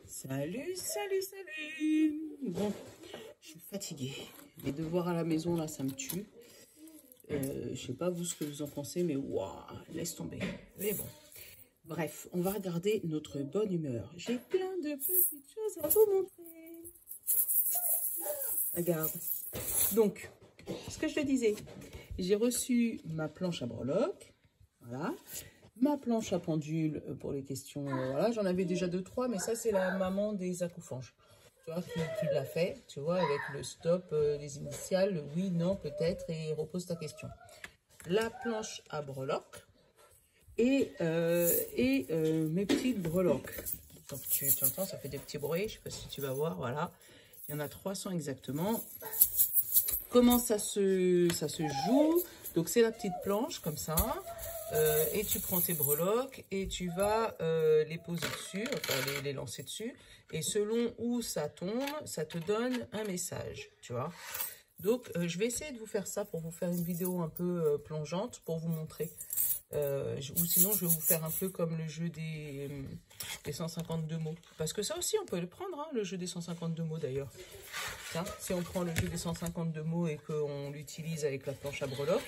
Salut, salut, salut. Bon, je suis fatiguée. Les devoirs à la maison, là, ça me tue. Je sais pas vous ce que vous en pensez, mais waouh, laisse tomber. Mais bon, bref, on va regarder notre bonne humeur. J'ai plein de petites choses à vous montrer. Regarde. Donc, ce que je te disais, j'ai reçu ma planche à breloques. Voilà. Ma planche à pendule pour les questions, voilà, j'en avais déjà 2-3, mais ça, c'est la maman des accoufanges. Tu vois, qui l'a fait, tu vois, avec le stop, les initiales, le oui, non, peut-être, et repose ta question. La planche à breloques et mes petites breloques. Donc, tu entends, ça fait des petits bruits, je sais pas si tu vas voir, voilà. Il y en a 300 exactement. Comment ça se joue? Donc, c'est la petite planche, comme ça. Et tu prends tes breloques et tu vas les poser dessus, enfin les lancer dessus. Et selon où ça tombe, ça te donne un message, tu vois. Donc, je vais essayer de vous faire ça pour vous faire une vidéo un peu plongeante pour vous montrer. Ou sinon, je vais vous faire un peu comme le jeu des 152 mots. Parce que ça aussi, on peut le prendre, hein, le jeu des 152 mots d'ailleurs. Tiens, si on prend le jeu des 152 mots et qu'on l'utilise avec la planche à breloques.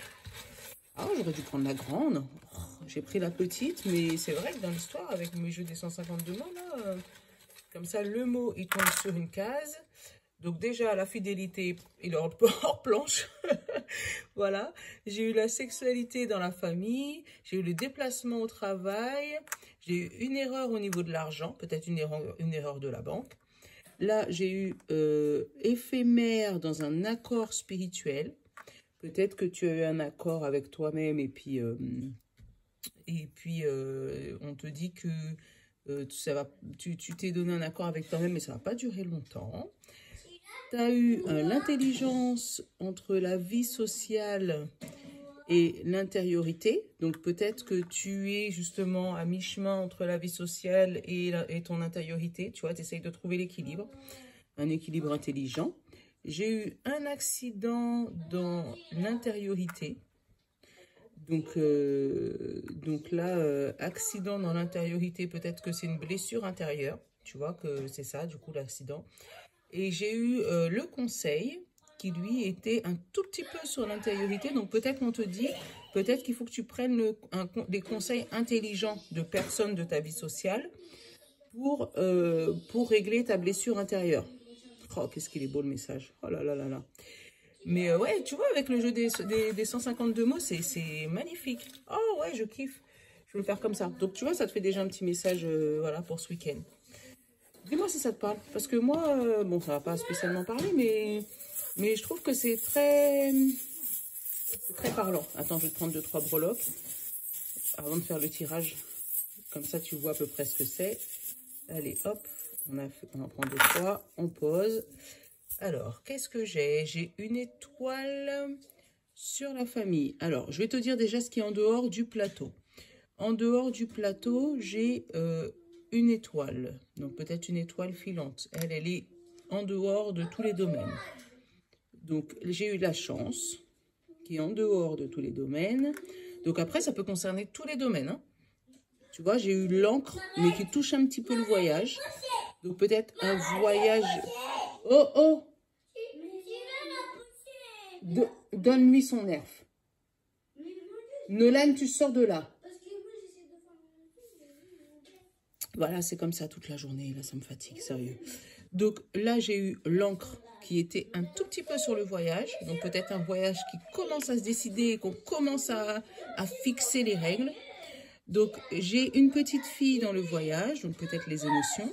Ah, j'aurais dû prendre la grande. Oh, j'ai pris la petite, mais c'est vrai que dans l'histoire, avec mes jeux des 152 mots, là, comme ça, le mot, il tombe sur une case. Donc déjà, la fidélité, il est hors planche. Voilà. J'ai eu la sexualité dans la famille. J'ai eu le déplacement au travail. J'ai eu une erreur au niveau de l'argent, peut-être une erreur de la banque. Là, j'ai eu éphémère dans un accord spirituel. Peut-être que tu as eu un accord avec toi-même et puis on te dit que tu t'es donné un accord avec toi-même, mais ça ne va pas durer longtemps. Tu as eu l'intelligence entre la vie sociale et l'intériorité. Donc peut-être que tu es justement à mi-chemin entre la vie sociale et ton intériorité. Tu vois, tu essayes de trouver l'équilibre, un équilibre intelligent. J'ai eu un accident dans l'intériorité. Donc là, accident dans l'intériorité, peut-être que c'est une blessure intérieure. Tu vois que c'est ça, du coup, l'accident. Et j'ai eu le conseil qui, lui, était un tout petit peu sur l'intériorité. Donc peut-être qu'on te dit, peut-être qu'il faut que tu prennes des conseils intelligents de personnes de ta vie sociale pour régler ta blessure intérieure. Oh, qu'est-ce qu'il est beau le message. Oh là là là là. Mais ouais, tu vois, avec le jeu des 152 mots, c'est magnifique. Oh ouais, je kiffe. Je vais le faire comme ça. Donc tu vois, ça te fait déjà un petit message voilà, pour ce week-end. Dis-moi si ça te parle. Parce que moi, bon, ça va pas spécialement parler, mais je trouve que c'est très parlant. Attends, je vais te prendre 2-3 breloques avant de faire le tirage. Comme ça, tu vois à peu près ce que c'est. Allez, hop. On en prend 2-3, on pose. Alors, qu'est-ce que j'ai? J'ai une étoile sur la famille. Alors, je vais te dire déjà ce qui est en dehors du plateau. En dehors du plateau, j'ai une étoile. Donc, peut-être une étoile filante. Elle est en dehors de tous les domaines. Donc, j'ai eu la chance qui est en dehors de tous les domaines. Donc, après, ça peut concerner tous les domaines. Hein. Tu vois, j'ai eu l'encre, mais qui touche un petit peu le voyage. Donc, peut-être un voyage... Oh, oh! Donne-lui son nerf. Nolan, tu sors de là. Voilà, c'est comme ça toute la journée. Là, ça me fatigue, sérieux. Donc, là, j'ai eu l'encre qui était un tout petit peu sur le voyage. Donc, peut-être un voyage qui commence à se décider, qu'on commence à fixer les règles. Donc, j'ai une petite fille dans le voyage, donc peut-être les émotions,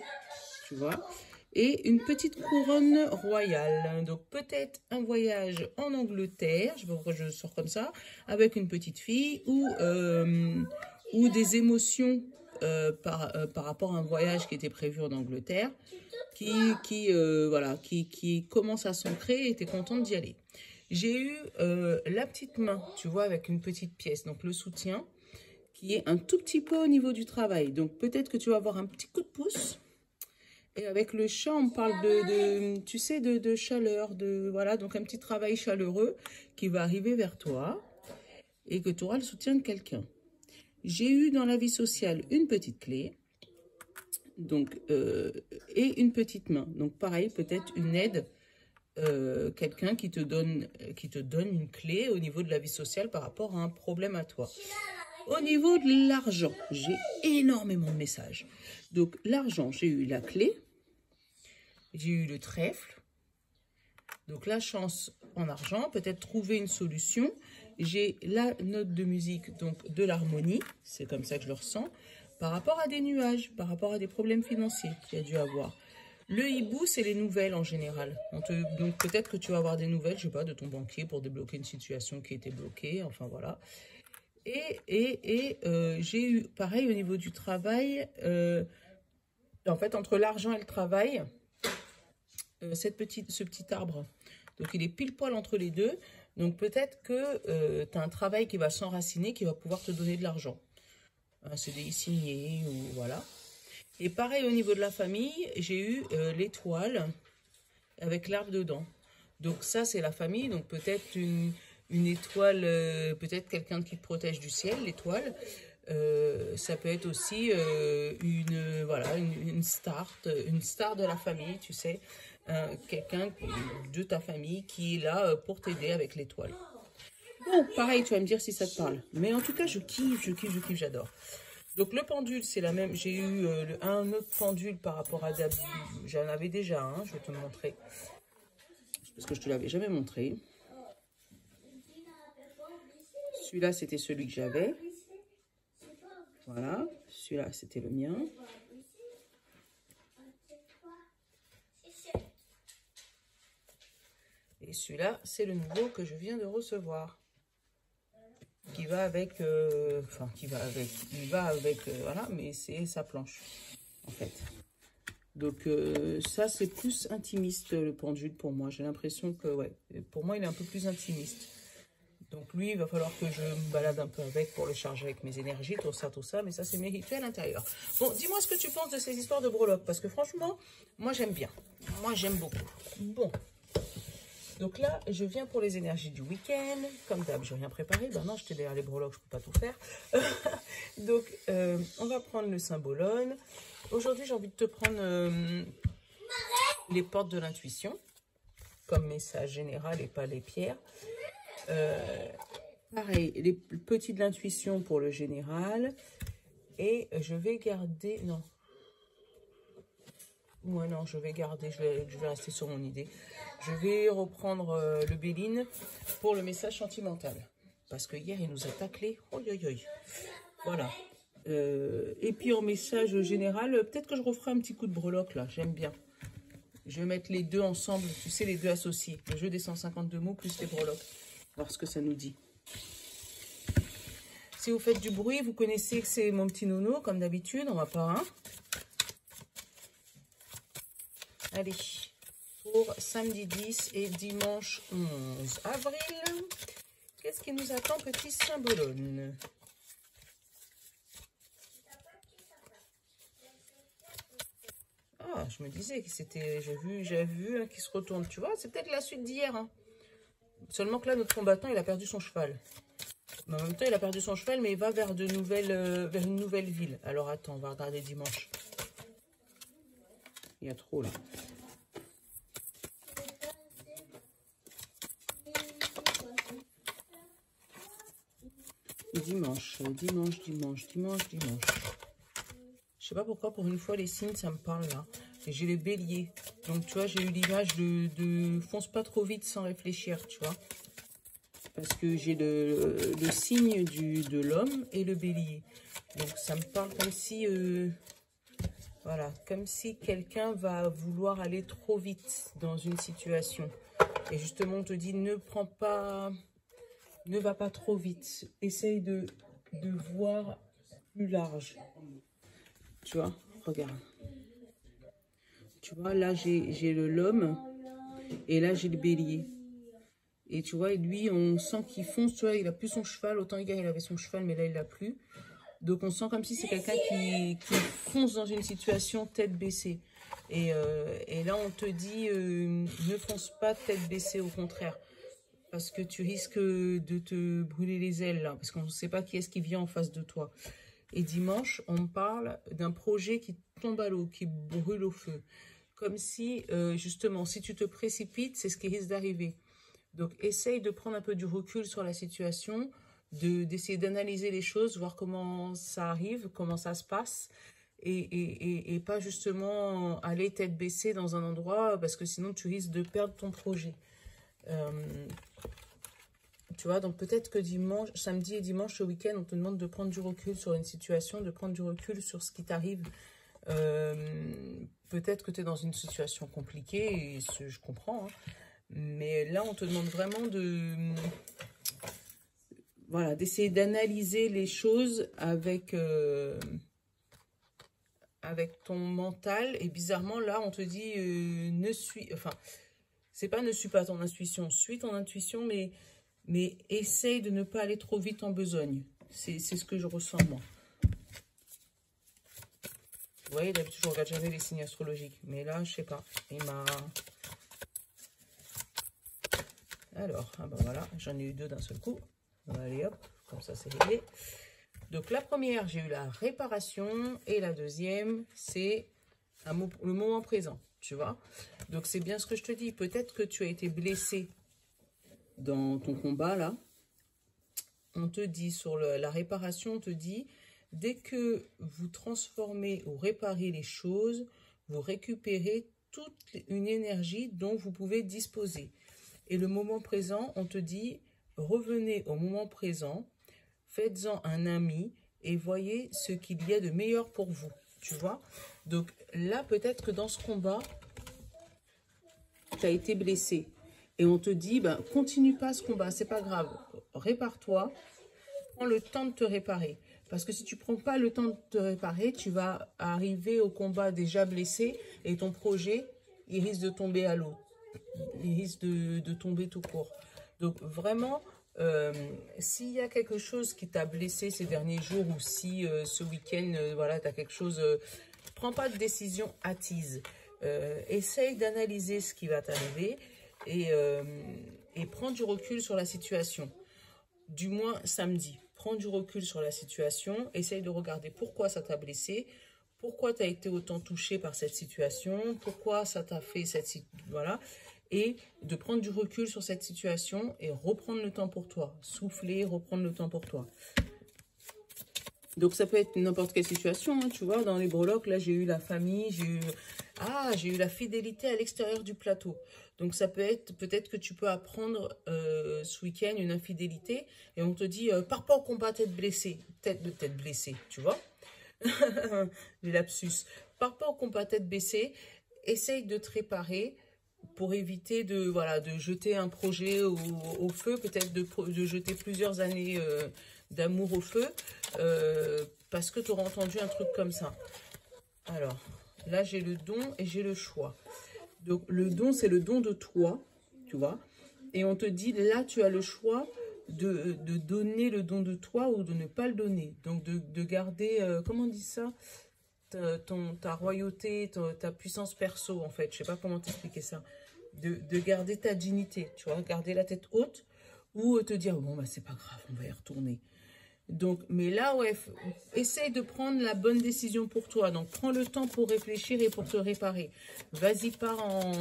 tu vois. Et une petite couronne royale. Donc, peut-être un voyage en Angleterre, je sais pas pourquoi je sors comme ça, avec une petite fille, ou des émotions par rapport à un voyage qui était prévu en Angleterre, qui commence à s'ancrer et tu es contente d'y aller. J'ai eu la petite main, tu vois, avec une petite pièce, donc le soutien, qui est un tout petit peu au niveau du travail. Donc, peut-être que tu vas avoir un petit coup de pouce. Et avec le chat, on parle tu sais, de chaleur, voilà, donc un petit travail chaleureux qui va arriver vers toi et que tu auras le soutien de quelqu'un. J'ai eu dans la vie sociale une petite clé Donc, et une petite main. Donc, pareil, peut-être une aide, quelqu'un qui te donne une clé au niveau de la vie sociale par rapport à un problème à toi. Au niveau de l'argent, j'ai énormément de messages. Donc, l'argent, j'ai eu la clé, j'ai eu le trèfle. Donc, la chance en argent, peut-être trouver une solution. J'ai la note de musique, donc de l'harmonie, c'est comme ça que je le ressens, par rapport à des nuages, par rapport à des problèmes financiers qu'il y a dû avoir. Le hibou, c'est les nouvelles en général. Donc, peut-être que tu vas avoir des nouvelles, je sais pas, de ton banquier pour débloquer une situation qui était bloquée, enfin voilà. J'ai eu, pareil, au niveau du travail, en fait, entre l'argent et le travail, ce petit arbre. Donc, il est pile poil entre les deux. Donc, peut-être que tu as un travail qui va s'enraciner, qui va pouvoir te donner de l'argent. Un CDI signé, ou voilà. Et pareil, au niveau de la famille, j'ai eu l'étoile avec l'arbre dedans. Donc, ça, c'est la famille. Donc, peut-être une étoile, peut-être quelqu'un qui te protège du ciel, l'étoile. Ça peut être aussi une star de la famille, tu sais, quelqu'un de ta famille qui est là pour t'aider avec l'étoile. Bon, pareil, tu vas me dire si ça te parle. Mais en tout cas, je kiffe, j'adore. Donc le pendule, c'est la même. J'ai eu un autre pendule par rapport à Dabi. J'en avais déjà un, je vais te le montrer. Parce que je ne te l'avais jamais montré. Celui-là, c'était celui que j'avais. Voilà, celui-là, c'était le mien. Et celui-là, c'est le nouveau que je viens de recevoir. Qui va avec, voilà, mais c'est sa planche, en fait. Donc, ça, c'est plus intimiste, le pendule, pour moi. J'ai l'impression que, ouais, pour moi, il est un peu plus intimiste. Donc, lui, il va falloir que je me balade un peu avec pour le charger avec mes énergies, tout ça, mais ça, c'est mes rituels intérieurs. Bon, dis-moi ce que tu penses de ces histoires de breloques, parce que franchement, moi, j'aime bien. Moi, j'aime beaucoup. Bon. Donc là, je viens pour les énergies du week-end. Comme d'hab, je n'ai rien préparé. Ben non, j'étais derrière les breloques, je ne peux pas tout faire. Donc, on va prendre le symbolone. Aujourd'hui, j'ai envie de te prendre les portes de l'intuition, comme message général et pas les pierres. Pareil, les petits de l'intuition pour le général. Et je vais garder... Non. Ouais, non, je vais garder, je vais rester sur mon idée. Je vais reprendre le Béline pour le message sentimental. Parce que hier, il nous a taclé. Voilà. Et puis en message général, peut-être que je referai un petit coup de breloque là. J'aime bien. Je vais mettre les deux ensemble, tu sais, les deux associés. Le jeu des 152 mots plus les breloques. Voir ce que ça nous dit. Si vous faites du bruit, vous connaissez que c'est mon petit nono, comme d'habitude. On va pas, hein. Allez, pour samedi 10 et dimanche 11 avril, qu'est-ce qui nous attend, petit symbolone? Ah, je me disais que c'était, j'ai vu un qui se retourne, tu vois, c'est peut-être la suite d'hier. Hein. Seulement que là, notre combattant, il a perdu son cheval. Mais en même temps, il a perdu son cheval, mais il va vers vers une nouvelle ville. Alors attends, on va regarder dimanche. Il y a trop là. Dimanche. Je sais pas pourquoi, pour une fois, les signes, ça me parle là. Et j'ai les béliers. Donc, tu vois, j'ai eu l'image de fonce pas trop vite sans réfléchir, tu vois. Parce que j'ai le signe de l'homme et le bélier. Donc, ça me parle comme si... voilà, comme si quelqu'un va vouloir aller trop vite dans une situation. Et justement, on te dit, ne va pas trop vite. Essaye de voir plus large. Tu vois, regarde. Tu vois, là, j'ai l'homme et là, j'ai le bélier. Et tu vois, lui, on sent qu'il fonce. Tu vois, il a plus son cheval. Autant hier, il avait son cheval, mais là, il l'a plus. Donc, on sent comme si c'est quelqu'un qui fonce dans une situation tête baissée. Et là, on te dit, ne fonce pas tête baissée, au contraire. Parce que tu risques de te brûler les ailes, là. Parce qu'on ne sait pas qui est-ce qui vient en face de toi. Et dimanche, on me parle d'un projet tombe à l'eau, qui brûle au feu. Comme si, justement, si tu te précipites, c'est ce qui risque d'arriver. Donc, essaye de prendre un peu du recul sur la situation, d'essayer d'analyser les choses, voir comment ça arrive, comment ça se passe, et pas justement aller tête baissée dans un endroit, parce que sinon, tu risques de perdre ton projet. Tu vois, donc peut-être que dimanche, samedi et dimanche, ce week-end, on te demande de prendre du recul sur une situation, de prendre du recul sur ce qui t'arrive. Peut-être que tu es dans une situation compliquée, et je comprends, hein. Mais là, on te demande vraiment voilà, d'essayer d'analyser les choses avec ton mental. Et bizarrement, là, on te dit c'est pas ne suis pas ton intuition, suis ton intuition, mais essaye de ne pas aller trop vite en besogne. C'est ce que je ressens, moi. Vous voyez, d'habitude, je regarde jamais les signes astrologiques. Mais là, je sais pas. Il m'a... Alors, ah ben voilà, j'en ai eu 2 d'un seul coup. Allez hop, comme ça, c'est réglé. Donc, la première, j'ai eu la réparation. Et la deuxième, c'est le moment présent, tu vois. Donc, c'est bien ce que je te dis. Peut-être que tu as été blessé dans ton combat, là. On te dit, sur la réparation, on te dit, dès que vous transformez ou réparez les choses, vous récupérez toute une énergie dont vous pouvez disposer. Et le moment présent, on te dit, revenez au moment présent, faites-en un ami et voyez ce qu'il y a de meilleur pour vous, tu vois. Donc là, peut-être que dans ce combat, tu as été blessé. Et on te dit, ben, continue pas ce combat, c'est pas grave. Répare-toi, prends le temps de te réparer. Parce que si tu prends pas le temps de te réparer, tu vas arriver au combat déjà blessé et ton projet, il risque de tomber à l'eau. Il risque de tomber tout court. Donc vraiment, s'il y a quelque chose qui t'a blessé ces derniers jours ou si ce week-end, voilà, tu as quelque chose, prends pas de décision hâtise. Essaye d'analyser ce qui va t'arriver et prends du recul sur la situation. Du moins samedi, prends du recul sur la situation, essaye de regarder pourquoi ça t'a blessé, pourquoi tu as été autant touché par cette situation, pourquoi ça t'a fait cette situation, voilà, et de prendre du recul sur cette situation et reprendre le temps pour toi, souffler, reprendre le temps pour toi. Donc ça peut être n'importe quelle situation, hein, tu vois, dans les breloques, là j'ai eu la famille, j'ai eu la fidélité à l'extérieur du plateau. Donc ça peut être, peut-être que tu peux apprendre ce week-end une infidélité et on te dit, pars pas au combat tête blessée, tête blessée, tu vois. Les lapsus. Pars pas au combat tête baissée, essaye de te réparer pour éviter de jeter un projet au feu, peut-être de jeter plusieurs années d'amour au feu, parce que tu auras entendu un truc comme ça. Alors, là j'ai le don et j'ai le choix. Donc le don, c'est le don de toi, tu vois. Et on te dit, là tu as le choix de donner le don de toi ou de ne pas le donner. Donc de garder, comment on dit ça, ta royauté, ta puissance perso, en fait. Je sais pas comment t'expliquer ça. De garder ta dignité, tu vois, garder la tête haute ou te dire, bon, bah c'est pas grave, on va y retourner. Donc, mais là, ouais, essaye de prendre la bonne décision pour toi. Donc, prends le temps pour réfléchir et pour te réparer. Vas-y, pars en...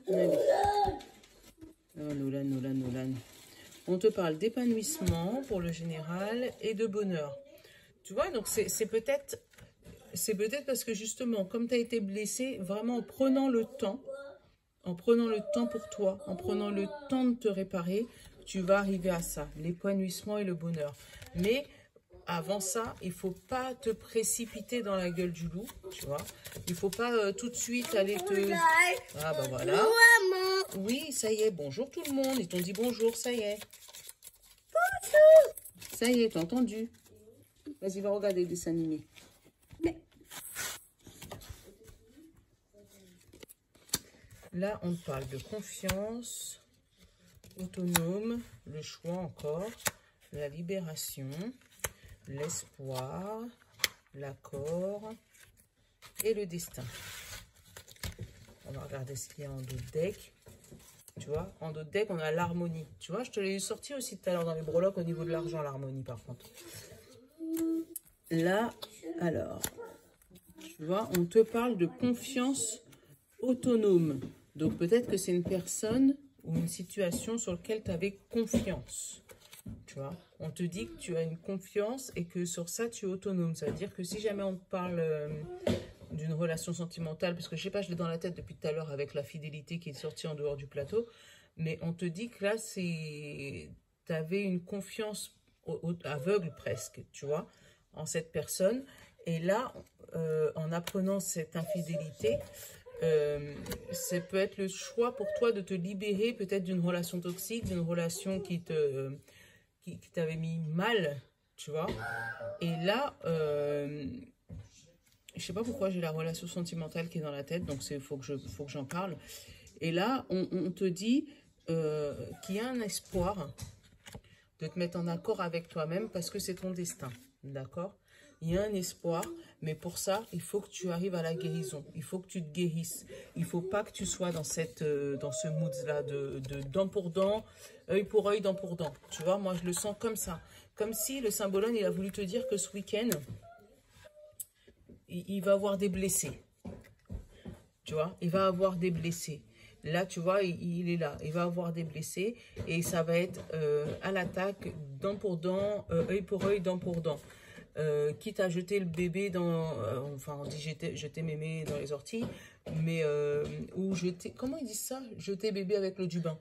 Allez. Oh, Nolan. On te parle d'épanouissement pour le général et de bonheur. Tu vois, donc c'est peut-être parce que justement, comme tu as été blessé, vraiment en prenant le temps pour toi, en prenant le temps de te réparer, tu vas arriver à ça, l'épanouissement et le bonheur. Mais avant ça, il ne faut pas te précipiter dans la gueule du loup, tu vois. Il ne faut pas tout de suite aller te... Ah bah voilà. Oui, ça y est, bonjour tout le monde. Ils t'ont dit bonjour, ça y est. Bonjour. Ça y est, t'as entendu. Vas-y, va regarder le dessin animé. Là, on parle de confiance, autonome, le choix encore, la libération, l'espoir, l'accord et le destin. On va regarder ce qu'il y a en d'autres decks. tu vois. En d'autres decks, on a l'harmonie. Tu vois, je te l'ai sorti aussi tout à l'heure dans les breloques au niveau de l'argent, l'harmonie, par contre. Là, alors, tu vois, on te parle de confiance autonome. Donc, peut-être que c'est une personne ou une situation sur laquelle tu avais confiance. Tu vois, on te dit que tu as une confiance et que sur ça, tu es autonome. Ça veut dire que si jamais on te parle d'une relation sentimentale, parce que je sais pas, je l'ai dans la tête depuis tout à l'heure avec la fidélité qui est sortie en dehors du plateau, mais on te dit que là, tu avais une confiance aveugle presque, tu vois, en cette personne. Et là, en apprenant cette infidélité, ça peut être le choix pour toi de te libérer peut-être d'une relation toxique, d'une relation qui t'avait mis mal, tu vois. Et là, je sais pas pourquoi j'ai la relation sentimentale qui est dans la tête, donc il faut que j'en parle. Et là, on te dit qu'il y a un espoir de te mettre en accord avec toi-même parce que c'est ton destin, d'accord? Il y a un espoir, mais pour ça, il faut que tu arrives à la guérison. Il faut que tu te guérisses. Il ne faut pas que tu sois dans ce mood-là de dent pour dent, œil pour œil, dent pour dent. Tu vois, moi, je le sens comme ça. Comme si le symbolone, il a voulu te dire que ce week-end, il va avoir des blessés. Tu vois, il va avoir des blessés. Là, tu vois, il est là. Il va avoir des blessés et ça va être à l'attaque, dent pour dent, œil pour œil, dent pour dent. Quitte à jeter le bébé dans... enfin, on dit jeter mémé dans les orties, mais... ou jeter... Comment ils disent ça? Jeter bébé avec l'eau du bain.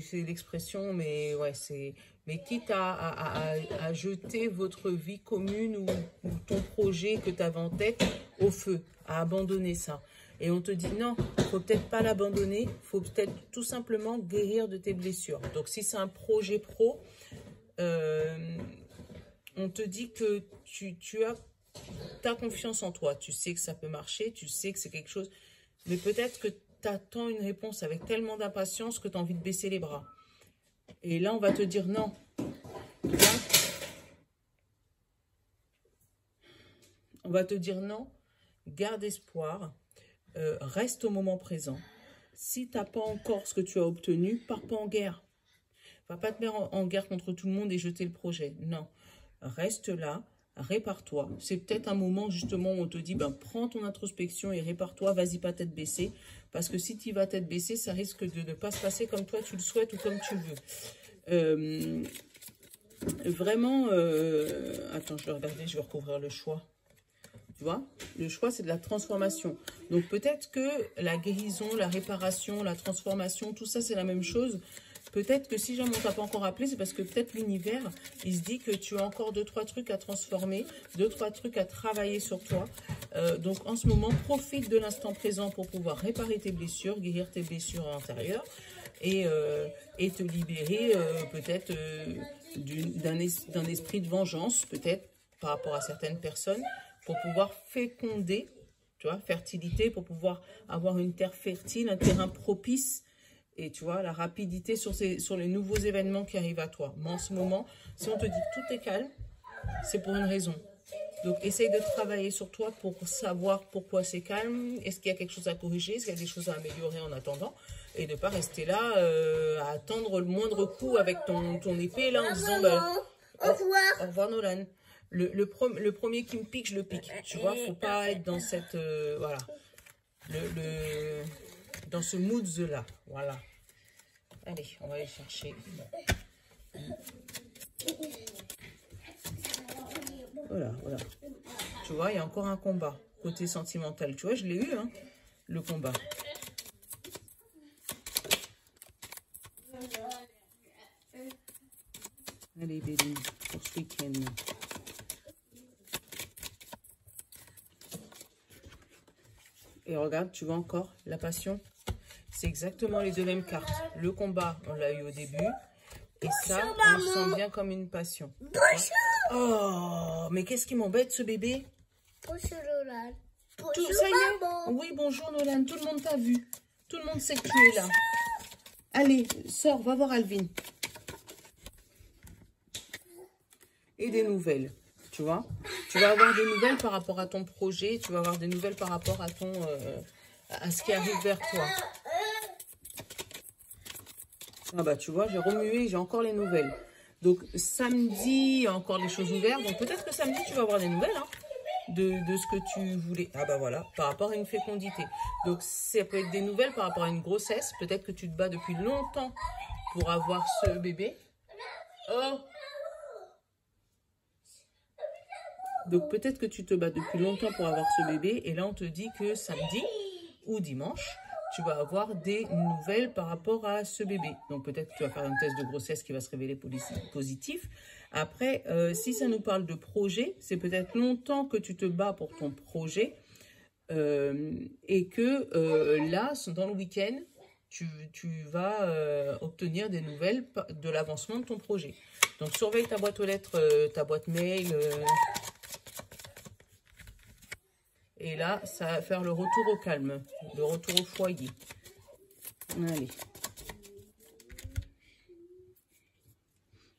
C'est l'expression, mais ouais, c'est... Mais quitte à jeter votre vie commune ou ton projet que tu avais en tête au feu, à abandonner ça. Et on te dit non, il ne faut peut-être pas l'abandonner, il faut peut-être tout simplement guérir de tes blessures. Donc si c'est un projet pro, on te dit que tu as confiance en toi, tu sais que ça peut marcher, tu sais que c'est quelque chose, mais peut-être que tu attends une réponse avec tellement d'impatience que tu as envie de baisser les bras. Et là, on va te dire non. Là, on va te dire non, garde espoir, reste au moment présent. Si tu n'as pas encore ce que tu as obtenu, pars pas en guerre. Va pas te mettre en guerre contre tout le monde et jeter le projet. Non, reste là, répare-toi. C'est peut-être un moment justement où on te dit, ben, prends ton introspection et répare-toi, vas-y pas tête baissée. Parce que si tu vas tête baissée, ça risque de ne pas se passer comme toi tu le souhaites ou comme tu veux. Vraiment, attends, je vais regarder, je vais recouvrir le choix. Tu vois, le choix, c'est de la transformation. Donc, peut-être que la guérison, la réparation, la transformation, tout ça, c'est la même chose. Peut-être que si jamais on ne t'a pas encore appelé, c'est parce que peut-être l'univers, il se dit que tu as encore 2-3 trucs à transformer, 2-3 trucs à travailler sur toi. Donc, en ce moment, profite de l'instant présent pour pouvoir réparer tes blessures, guérir tes blessures intérieures et te libérer peut-être d'un esprit de vengeance, peut-être par rapport à certaines personnes, pour pouvoir féconder, tu vois, fertilité, pour pouvoir avoir une terre fertile, un terrain propice, et tu vois, la rapidité sur les nouveaux événements qui arrivent à toi. Mais en ce moment, si on te dit que tout est calme, c'est pour une raison. Donc, essaye de travailler sur toi pour savoir pourquoi c'est calme, est-ce qu'il y a quelque chose à corriger, est-ce qu'il y a des choses à améliorer en attendant, et ne pas rester là à attendre le moindre coup avec ton épée, là, en disant, bah, au revoir Nolan. Le premier qui me pique, je le pique. Tu vois, faut pas être dans cette... voilà. Dans ce mood-là. Voilà. Allez, on va aller chercher. Voilà, voilà. Tu vois, il y a encore un combat. Côté sentimental. Tu vois, je l'ai eu, hein, le combat. Allez, baby, pour ce week-end. Et regarde, tu vois encore la passion. C'est exactement les deux mêmes cartes. Le combat, on l'a eu au début. Et ça, on le sent bien comme une passion. Oh, mais qu'est-ce qui m'embête, ce bébé? Bonjour Nolan. Bonjour, ça y est? Oui, bonjour Nolan. Tout le monde t'a vu. Tout le monde sait que tu es là. Allez, sors, va voir Alvin. Et des nouvelles. Tu vois, tu vas avoir des nouvelles par rapport à ton projet, tu vas avoir des nouvelles par rapport à à ce qui arrive vers toi. Ah bah tu vois, j'ai remué, j'ai encore les nouvelles. Donc samedi, il y a encore des choses ouvertes. Donc peut-être que samedi, tu vas avoir des nouvelles hein, de ce que tu voulais. Ah bah voilà, par rapport à une fécondité. Donc ça peut être des nouvelles par rapport à une grossesse. Peut-être que tu te bats depuis longtemps pour avoir ce bébé. Oh! Donc peut-être que tu te bats depuis longtemps pour avoir ce bébé. Et là, on te dit que samedi ou dimanche, tu vas avoir des nouvelles par rapport à ce bébé. Donc peut-être que tu vas faire un test de grossesse qui va se révéler positif. Après, si ça nous parle de projet, c'est peut-être longtemps que tu te bats pour ton projet et que là, dans le week-end, tu vas obtenir des nouvelles de l'avancement de ton projet. Donc surveille ta boîte aux lettres, ta boîte mail. Et là, ça va faire le retour au calme, le retour au foyer. Allez.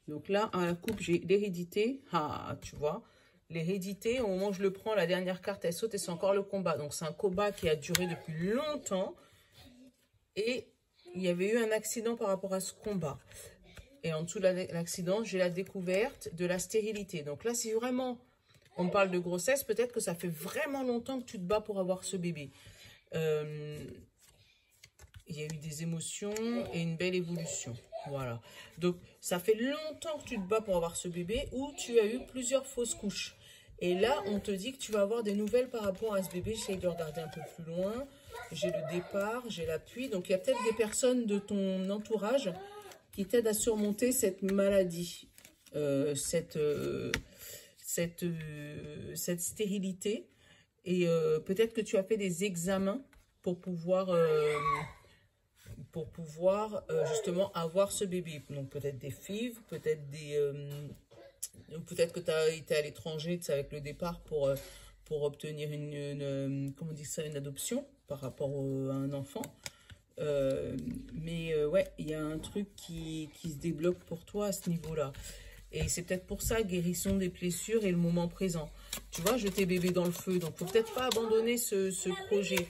Donc là, à la coupe, j'ai l'hérédité. Ah, tu vois, l'hérédité, au moment où je le prends, la dernière carte, elle saute et c'est encore le combat. Donc, c'est un combat qui a duré depuis longtemps. Et il y avait eu un accident par rapport à ce combat. Et en dessous de l'accident, j'ai la découverte de la stérilité. Donc là, si vraiment on parle de grossesse, peut-être que ça fait vraiment longtemps que tu te bats pour avoir ce bébé. Il y a eu des émotions et une belle évolution. Voilà. Donc, ça fait longtemps que tu te bats pour avoir ce bébé ou tu as eu plusieurs fausses couches. Et là, on te dit que tu vas avoir des nouvelles par rapport à ce bébé. J'essaie de regarder un peu plus loin. J'ai le départ, j'ai l'appui. Donc, il y a peut-être des personnes de ton entourage qui t'aident à surmonter cette maladie, cette stérilité. Et peut-être que tu as fait des examens pour pouvoir justement avoir ce bébé. Donc peut-être des FIV, peut-être peut-être que tu as été à l'étranger avec le départ pour obtenir comment on dit ça, une adoption par rapport à un enfant. Ouais, il y a un truc qui se débloque pour toi à ce niveau-là. Et c'est peut-être pour ça, guérison des blessures et le moment présent. Tu vois, jeter bébé dans le feu. Donc, faut peut-être pas abandonner ce projet.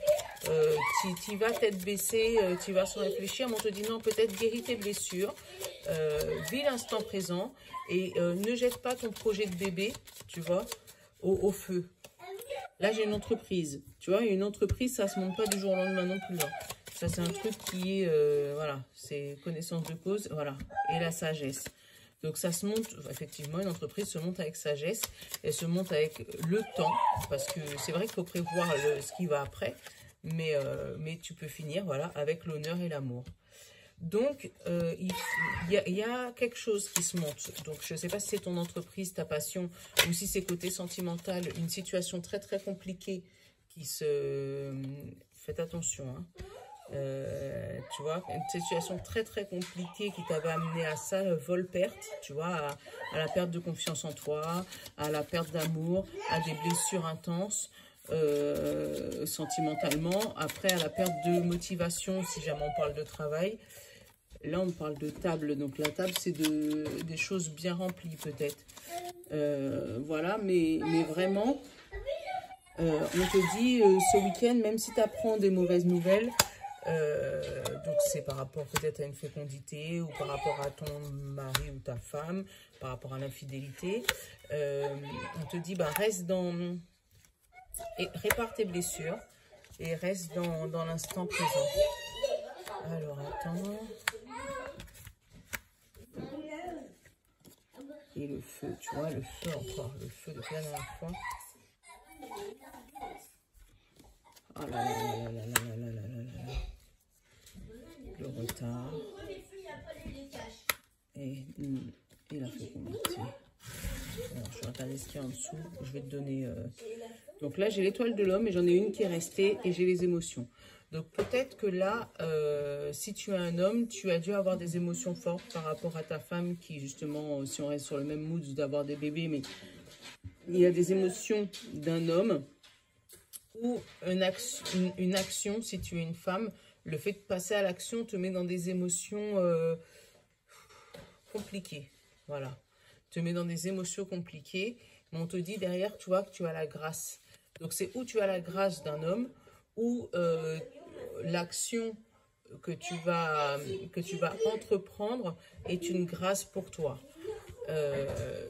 Tu vas tête baissée, tu vas se réfléchir. Mais on te dit non, peut-être guéris tes blessures. Vis l'instant présent. Et ne jette pas ton projet de bébé, tu vois, au feu. Là, j'ai une entreprise. Tu vois, une entreprise, ça se monte pas du jour au lendemain non plus. Hein. Ça, c'est un truc qui est, voilà, c'est connaissance de cause, voilà, et la sagesse. Donc, ça se monte, effectivement, une entreprise se monte avec sagesse, elle se monte avec le temps, parce que c'est vrai qu'il faut prévoir ce qui va après, mais tu peux finir, voilà, avec l'honneur et l'amour. Donc, il y a quelque chose qui se monte. Donc, je ne sais pas si c'est ton entreprise, ta passion, ou si c'est côté sentimental, une situation très, très compliquée qui se... Faites attention, hein. Tu vois, une situation très très compliquée qui t'avait amené à ça, vol-perte, tu vois, à la perte de confiance en toi, à la perte d'amour, à des blessures intenses, sentimentalement, après à la perte de motivation si jamais on parle de travail. Là on parle de table, donc la table c'est des choses bien remplies peut-être. Voilà, mais vraiment, on te dit ce week-end, même si tu apprends des mauvaises nouvelles, donc c'est par rapport peut-être à une fécondité ou par rapport à ton mari ou ta femme, par rapport à l'infidélité, on te dit bah, reste dans et répare tes blessures et reste dans l'instant présent. Alors attends, et le feu, tu vois, le feu encore, le feu de la dernière fois. Oh là là là là là là là là là. Le retard et la fécondité. Alors, je vais regarder ce qu'il y a en dessous. Je vais te donner... Donc là, j'ai l'étoile de l'homme et j'en ai une qui est restée et j'ai les émotions. Donc peut-être que là, si tu es un homme, tu as dû avoir des émotions fortes par rapport à ta femme qui, justement, si on reste sur le même mood d'avoir des bébés, mais il y a des émotions d'un homme ou une action, si tu es une femme, le fait de passer à l'action te met dans des émotions compliquées. Voilà. Te met dans des émotions compliquées. Mais on te dit derrière, tu vois, que tu as la grâce. Donc, c'est où tu as la grâce d'un homme ou l'action que tu vas entreprendre est une grâce pour toi.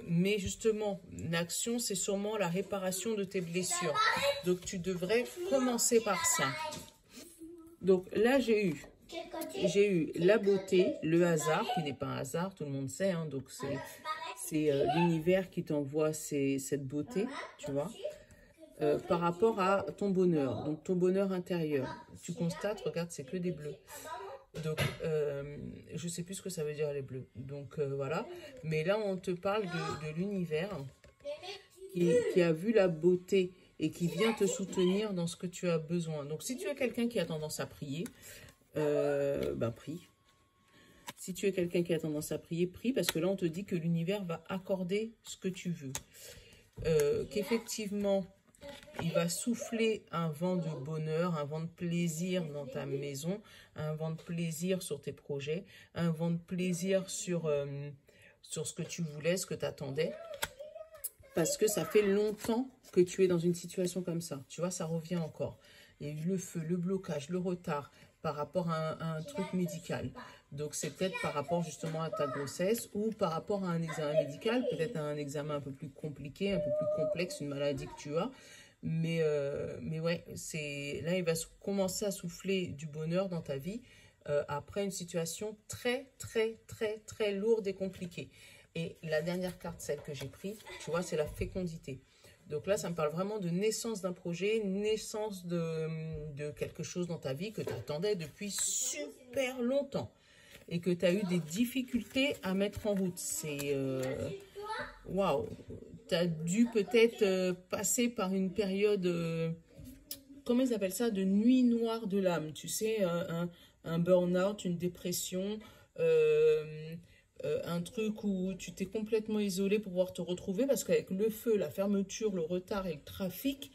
Mais justement, l'action, c'est sûrement la réparation de tes blessures. Donc, tu devrais commencer par ça. Donc, là, j'ai eu la beauté, le hasard, qui n'est pas un hasard, tout le monde sait. Hein, donc, c'est l'univers qui t'envoie cette beauté, tu vois, par rapport à ton bonheur. Donc, ton bonheur intérieur. Tu constates, regarde, c'est que des bleus. Donc, je sais plus ce que ça veut dire les bleus. Donc, voilà. Mais là, on te parle de l'univers qui a vu la beauté et qui vient te soutenir dans ce que tu as besoin. Donc, si tu es quelqu'un qui a tendance à prier, ben prie. Si tu es quelqu'un qui a tendance à prier, prie, parce que là, on te dit que l'univers va accorder ce que tu veux. Qu'effectivement, il va souffler un vent de bonheur, un vent de plaisir dans ta maison, un vent de plaisir sur tes projets, un vent de plaisir sur ce que tu voulais, ce que tu attendais. Parce que ça fait longtemps que tu es dans une situation comme ça. Tu vois, ça revient encore. Il y a eu le feu, le blocage, le retard par rapport à un truc médical. Donc, c'est peut-être par rapport justement à ta grossesse ou par rapport à un examen médical, peut-être à un examen un peu plus compliqué, un peu plus complexe, une maladie que tu as. Mais ouais, là, il va commencer à souffler du bonheur dans ta vie après une situation très, très, très, très lourde et compliquée. Et la dernière carte, celle que j'ai prise, tu vois, c'est la fécondité. Donc là, ça me parle vraiment de naissance d'un projet, naissance de quelque chose dans ta vie que tu attendais depuis super longtemps et que tu as eu des difficultés à mettre en route. C'est... waouh! Tu as dû peut-être passer par une période, comment ils appellent ça, de nuit noire de l'âme. Tu sais, un burn-out, une dépression, un truc où tu t'es complètement isolé pour pouvoir te retrouver. Parce qu'avec le feu, la fermeture, le retard et le trafic,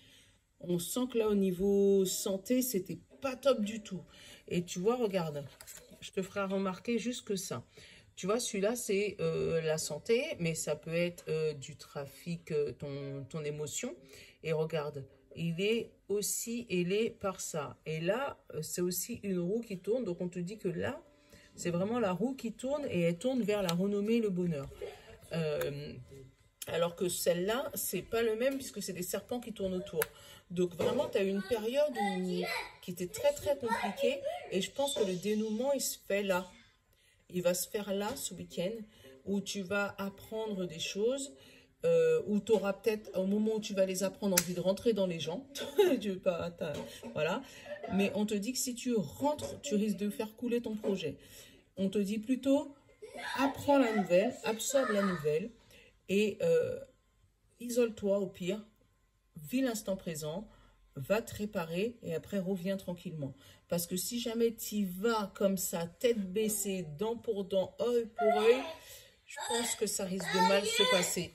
on sent que là, au niveau santé, c'était pas top du tout. Et tu vois, regarde, je te ferai remarquer juste que ça. Tu vois, celui-là, c'est la santé, mais ça peut être du trafic, ton émotion. Et regarde, il est aussi ailé par ça. Et là, c'est aussi une roue qui tourne. Donc, on te dit que là, c'est vraiment la roue qui tourne et elle tourne vers la renommée et le bonheur. Alors que celle-là, c'est pas le même puisque c'est des serpents qui tournent autour. Donc, vraiment, tu as eu une période qui était très, très compliquée. Et je pense que le dénouement, il se fait là. Il va se faire là, ce week-end, où tu vas apprendre des choses, où tu auras peut-être, au moment où tu vas les apprendre, envie de rentrer dans les gens. Voilà. Mais on te dit que si tu rentres, tu risques de faire couler ton projet. On te dit plutôt, apprends la nouvelle, absorbe la nouvelle, et isole-toi au pire, vis l'instant présent, va te réparer et après reviens tranquillement. Parce que si jamais tu vas comme ça, tête baissée, dent pour dent, œil pour œil, je pense que ça risque de mal se passer.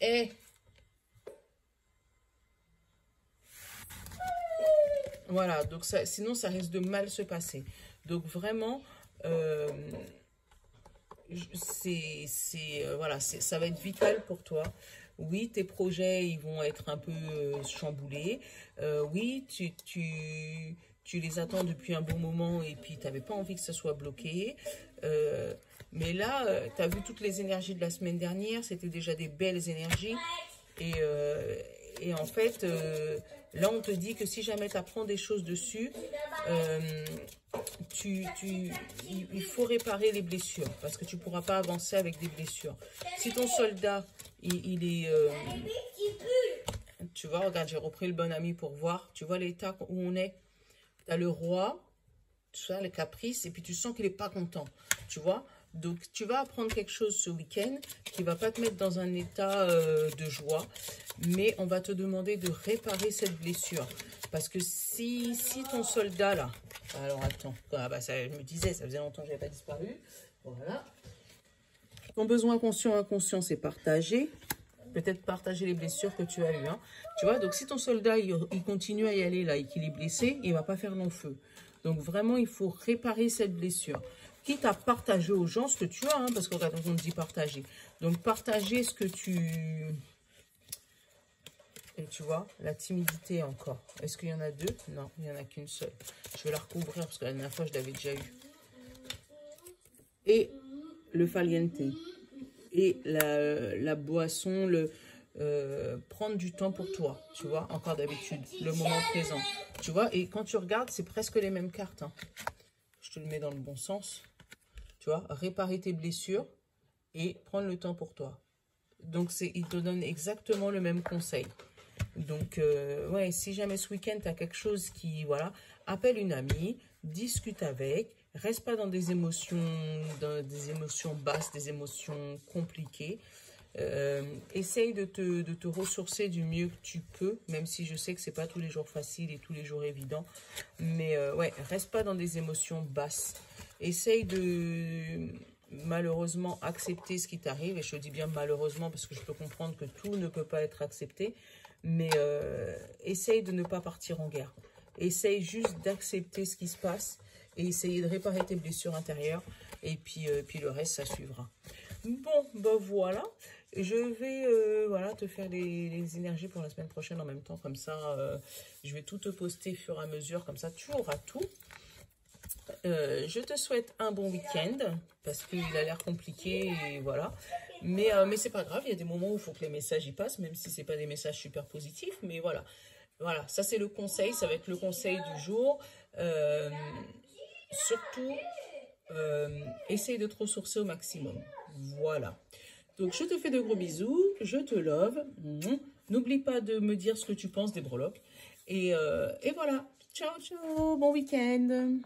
Voilà, donc ça, sinon ça risque de mal se passer. Donc vraiment, voilà, ça va être vital pour toi. Oui, tes projets, ils vont être un peu chamboulés. Oui, tu les attends depuis un bon moment et puis tu n'avais pas envie que ça soit bloqué. Mais là, tu as vu toutes les énergies de la semaine dernière. C'était déjà des belles énergies. Et en fait, là, on te dit que si jamais tu apprends des choses dessus, il faut réparer les blessures parce que tu ne pourras pas avancer avec des blessures. Si ton soldat, il est... tu vois, regarde, j'ai repris le bon ami pour voir. Tu vois l'état où on est. Tu as le roi, tu vois, les caprices, et puis tu sens qu'il n'est pas content. Tu vois. Donc, tu vas apprendre quelque chose ce week-end qui ne va pas te mettre dans un état de joie, mais on va te demander de réparer cette blessure. Parce que si ton soldat, là... Alors, attends. Ah, bah, ça, je me disais, ça faisait longtemps que je n'avais pas disparu. Voilà. Ton besoin conscient, inconscient, c'est partager. Peut-être partager les blessures que tu as eues. Hein. Tu vois, donc si ton soldat, il continue à y aller là et qu'il est blessé, il ne va pas faire long feu. Donc, vraiment, il faut réparer cette blessure. Quitte à partager aux gens ce que tu as, hein, parce qu'on dit partager. Donc, partager ce que tu... Et tu vois, la timidité encore. Est-ce qu'il y en a deux? Non, il n'y en a qu'une seule. Je vais la recouvrir parce que la dernière fois, je l'avais déjà eu. et le farniente. Et la boisson, prendre du temps pour toi, tu vois, encore d'habitude, le moment présent, tu vois, et quand tu regardes, c'est presque les mêmes cartes, hein. Je te le mets dans le bon sens, tu vois, réparer tes blessures et prendre le temps pour toi. Donc, il te donne exactement le même conseil. Donc, ouais, si jamais ce week-end, tu as quelque chose qui, voilà, appelle une amie, discute avec, reste pas dans des émotions basses, des émotions compliquées. Essaye de te ressourcer du mieux que tu peux, même si je sais que c'est pas tous les jours facile et tous les jours évident. Mais ouais, reste pas dans des émotions basses. Essaye de malheureusement accepter ce qui t'arrive. Et je te dis bien malheureusement parce que je peux comprendre que tout ne peut pas être accepté. Mais essaye de ne pas partir en guerre. Essaye juste d'accepter ce qui se passe et essayer de réparer tes blessures intérieures. Et puis le reste, ça suivra. Bon, ben voilà. Je vais voilà, te faire les énergies pour la semaine prochaine en même temps. Comme ça, je vais tout te poster au fur et à mesure. Comme ça, tu auras tout. Je te souhaite un bon week-end parce qu'il a l'air compliqué et voilà. Mais c'est pas grave, il y a des moments où il faut que les messages y passent, même si c'est pas des messages super positifs. Mais voilà, voilà, ça c'est le conseil, ça va être le conseil du jour. Surtout, essaye de te ressourcer au maximum. Voilà. Donc, je te fais de gros bisous, je te love. N'oublie pas de me dire ce que tu penses des breloques. Et voilà. Ciao, ciao, bon week-end.